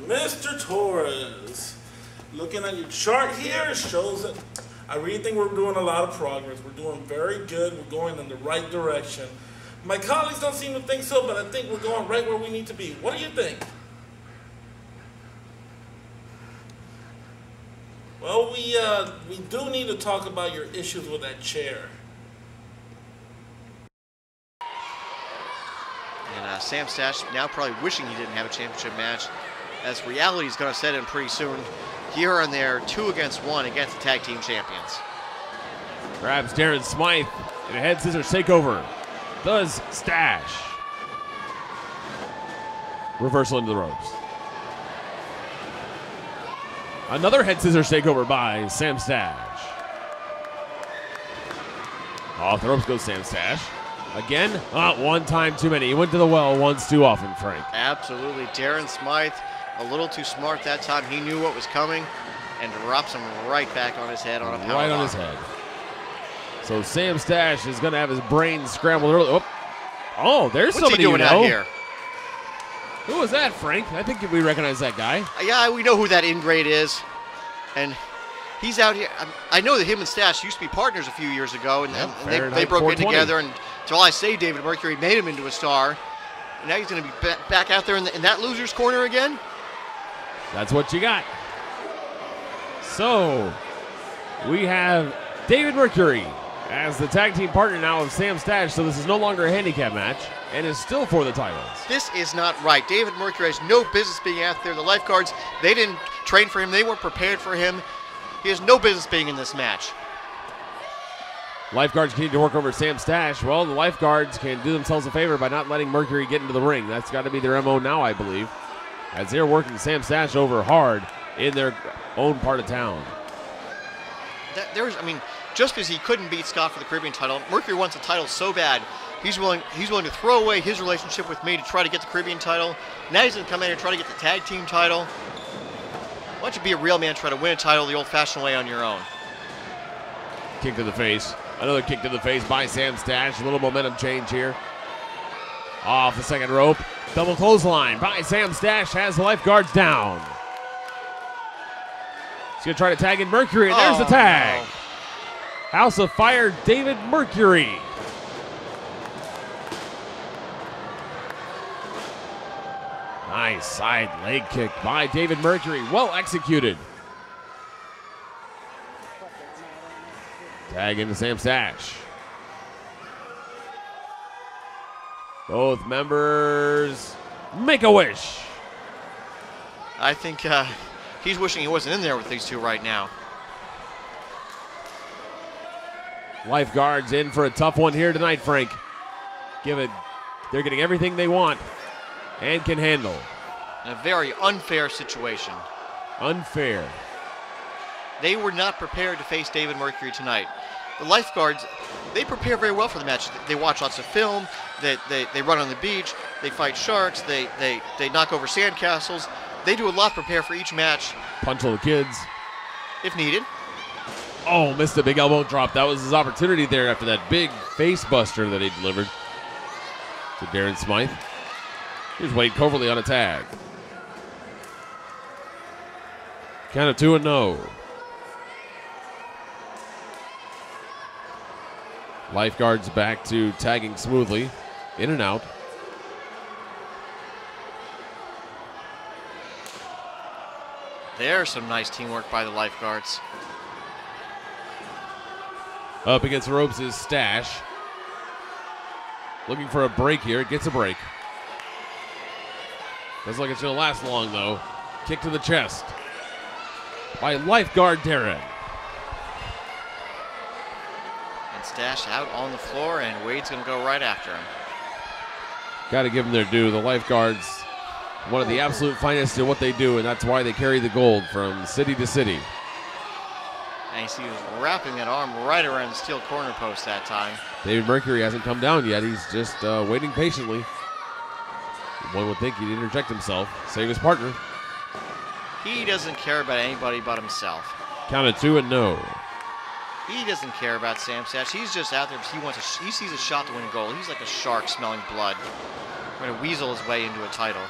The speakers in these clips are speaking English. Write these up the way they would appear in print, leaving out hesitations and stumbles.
Mr. Taurus, looking at your chart here, it shows that I really think we're doing a lot of progress. We're doing very good. We're going in the right direction. My colleagues don't seem to think so, but I think we're going right where we need to be. What do you think? Well, we do need to talk about your issues with that chair. And Sam Stash now probably wishing he didn't have a championship match, as reality is going to set in pretty soon. Here and there, 2 against 1 against the tag team champions. Grabs Darren Smythe in a head scissors takeover. Does Stash. Reversal into the ropes. Another head scissors takeover by Sam Stash. Off the ropes goes Sam Stash. Again, one time too many. He went to the well once too often, Frank. Absolutely. Darren Smythe, a little too smart that time. He knew what was coming and drops him right back on his head on a power Right on his head. So Sam Stash is going to have his brain scrambled early. Oh, there's What's somebody he doing you know. out here? Who was that, Frank? I think we recognize that guy. Yeah, we know who that ingrate is. And he's out here. I know that him and Stash used to be partners a few years ago, and, they broke in together. And until I say David Mercury made him into a star, and now he's going to be back out there in that loser's corner again. That's what you got. So we have David Mercury as the tag team partner now of Sam Stash. So this is no longer a handicap match and is still for the titles. This is not right. David Mercury has no business being out there. The Lifeguards, they didn't train for him. They weren't prepared for him. He has no business being in this match. Lifeguards continue to work over Sam Stash. Well, the Lifeguards can do themselves a favor by not letting Mercury get into the ring. That's got to be their MO now, I believe, as they're working Sam Stash over hard in their own part of town. Just because he couldn't beat Scott for the Caribbean title, Mercury wants the title so bad, he's willing to throw away his relationship with me to try to get the Caribbean title. Now he's going to come in here and try to get the tag team title. Why don't you be a real man and try to win a title the old-fashioned way on your own? Kick to the face. Another kick to the face by Sam Stash. A little momentum change here. Off the second rope. Double clothesline by Sam Stash has the Lifeguards down. He's going to try to tag in Mercury, and there's the tag. No. House of Fire, David Mercury. Nice side leg kick by David Mercury. Well executed. Tag into Sam Stash. Both members make a wish. I think he's wishing he wasn't in there with these two right now. Lifeguards in for a tough one here tonight, Frank. They're getting everything they want and can handle. A very unfair situation. Unfair. They were not prepared to face David Mercury tonight. The Lifeguards, they prepare very well for the match. They watch lots of film, they run on the beach, they fight sharks, they knock over sandcastles. They do a lot to prepare for each match. Punch all the kids. If needed. Oh, missed a big elbow drop. That was his opportunity there after that big face buster that he delivered to Darren Smythe. Here's Wade covertly on a tag. Count of 2 and no. Lifeguards back to tagging smoothly. In and out. There's some nice teamwork by the Lifeguards. Up against the ropes is Stash. Looking for a break here. Gets a break. Doesn't look like it's going to last long, though. Kick to the chest by Lifeguard Darren. And Stash out on the floor, and Wade's going to go right after him. Got to give them their due. The Lifeguards, one of the absolute finest in what they do, and that's why they carry the gold from city to city. And you see he was wrapping that arm right around the steel corner post that time. David Mercury hasn't come down yet. He's just waiting patiently. One would think he'd interject himself, save his partner. He doesn't care about anybody but himself. Count of 2 and no. He doesn't care about Sam Stash. He's just out there because he sees a shot to win a goal. He's like a shark smelling blood, trying to weasel his way into a title.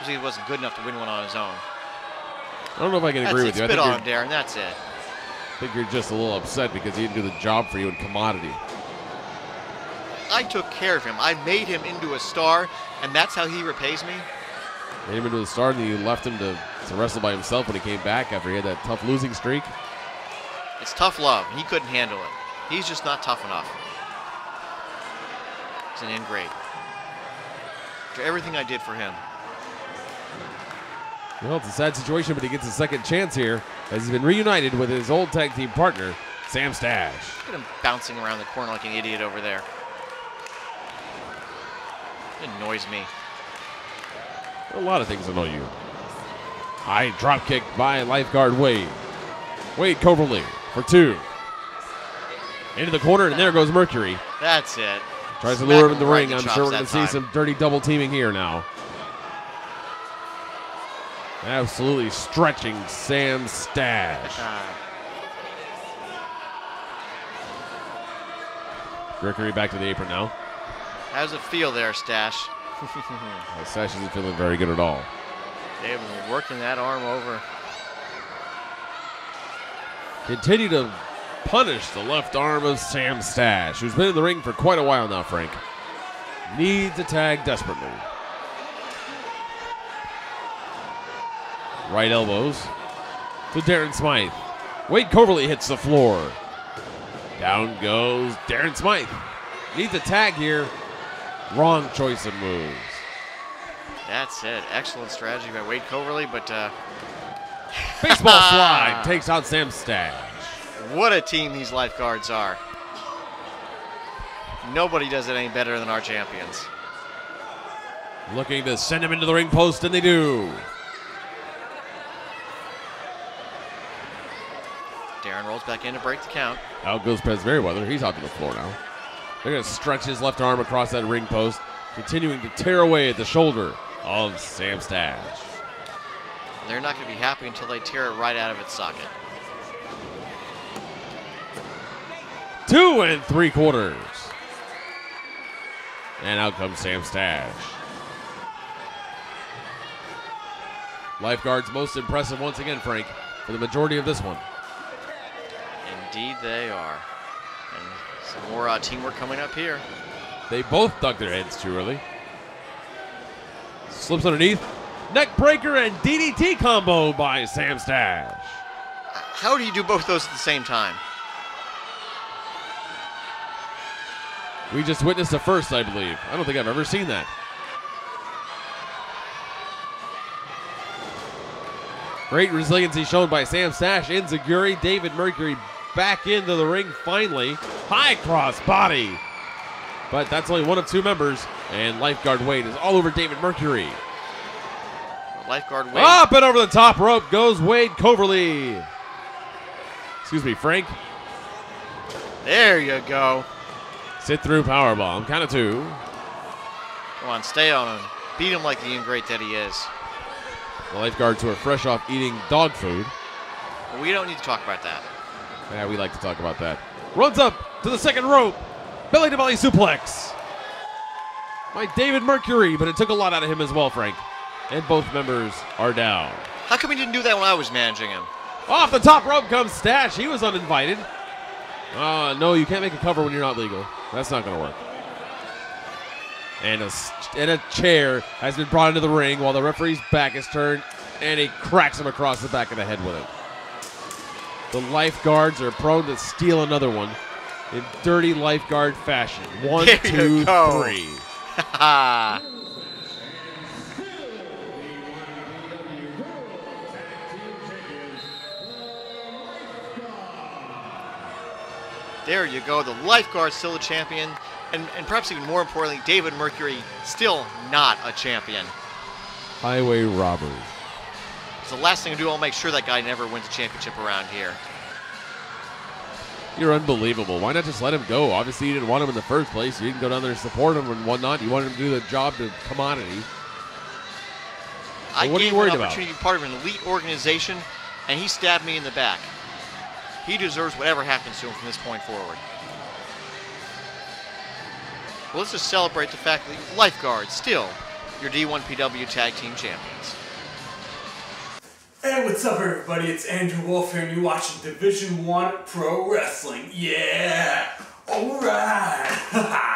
because he wasn't good enough to win one on his own. I don't know if I can agree with you. Spit on him, Darren. That's it. I think you're just a little upset because he didn't do the job for you in commodity. I took care of him. I made him into a star, and that's how he repays me. Made him into the start, and you left him to wrestle by himself when he came back after he had that tough losing streak. It's tough love. He couldn't handle it. He's just not tough enough. He's an ingrate. For everything I did for him. Well, it's a sad situation, but he gets a second chance here as he's been reunited with his old tag team partner, Sam Stash. Look at him bouncing around the corner like an idiot over there. It annoys me. A lot of things annoy you. High drop kick by lifeguard Wade. Wade Coverly for 2. Into the corner, and there goes Mercury. That's it. Tries to lure him in the ring. I'm sure we're going to see some dirty double teaming here now. Absolutely stretching Sam Stash. Mercury back to the apron now. How's it feel there, Stash? Stash isn't feeling very good at all. They've been working that arm over. Continue to punish the left arm of Sam Stash, who's been in the ring for quite a while now, Frank. Needs a tag desperately. Right elbows to Darren Smythe. Wade Coverly hits the floor. Down goes Darren Smythe. Needs a tag here. Wrong choice of moves. That's it. Excellent strategy by Wade Coverly, but baseball slide takes out Sam Stash. What a team these lifeguards are. Nobody does it any better than our champions. Looking to send him into the ring post, and they do. Darren rolls back in to break the count. Out goes Pez Merriweather. He's out to the floor now. They're going to stretch his left arm across that ring post, continuing to tear away at the shoulder of Sam Stash. They're not going to be happy until they tear it right out of its socket. 2 3/4. And out comes Sam Stash. Lifeguards most impressive once again, Frank, for the majority of this one. Indeed they are. And some more teamwork coming up here. They both dug their heads too early. Slips underneath. Neck breaker and DDT combo by Sam Stash. How do you do both those at the same time? We just witnessed the first, I believe. I don't think I've ever seen that. Great resiliency shown by Sam Stash. Enziguri, David Mercury back into the ring finally. High cross body. But that's only one of 2 members. And Lifeguard Wade is all over David Mercury. Lifeguard Wade. Up and over the top rope goes Wade Coverly. Excuse me, Frank. There you go. Sit through powerbomb. Count of 2. Come on, stay on him. Beat him like the ingrate that he is. The lifeguards who are fresh off eating dog food. We don't need to talk about that. Yeah, we like to talk about that. Runs up to the second rope. Belly to belly suplex by David Mercury, but it took a lot out of him as well, Frank. And both members are down. How come he didn't do that when I was managing him? Off the top rope comes Stash. He was uninvited. No, you can't make a cover when you're not legal. That's not going to work. And a chair has been brought into the ring while the referee's back is turned, and he cracks him across the back of the head with it. The lifeguards are prone to steal another one in dirty lifeguard fashion. 1, 2, 3. There you go. The lifeguard's still a champion. And perhaps even more importantly, David Mercury still not a champion. Highway robbery. So the last thing to do, I'll make sure that guy never wins a championship around here. You're unbelievable. Why not just let him go? Obviously, you didn't want him in the first place. You didn't go down there and support him and whatnot. You wanted him to do the job to commodity. I what are you gave worried him an about? opportunity to be part of an elite organization, and he stabbed me in the back. He deserves whatever happens to him from this point forward. Well, let's just celebrate the fact that lifeguards still your D1PW Tag Team Champions. Hey, what's up everybody? It's Andrew Wolf here and you're watching Division 1 Pro Wrestling. Yeah! Alright!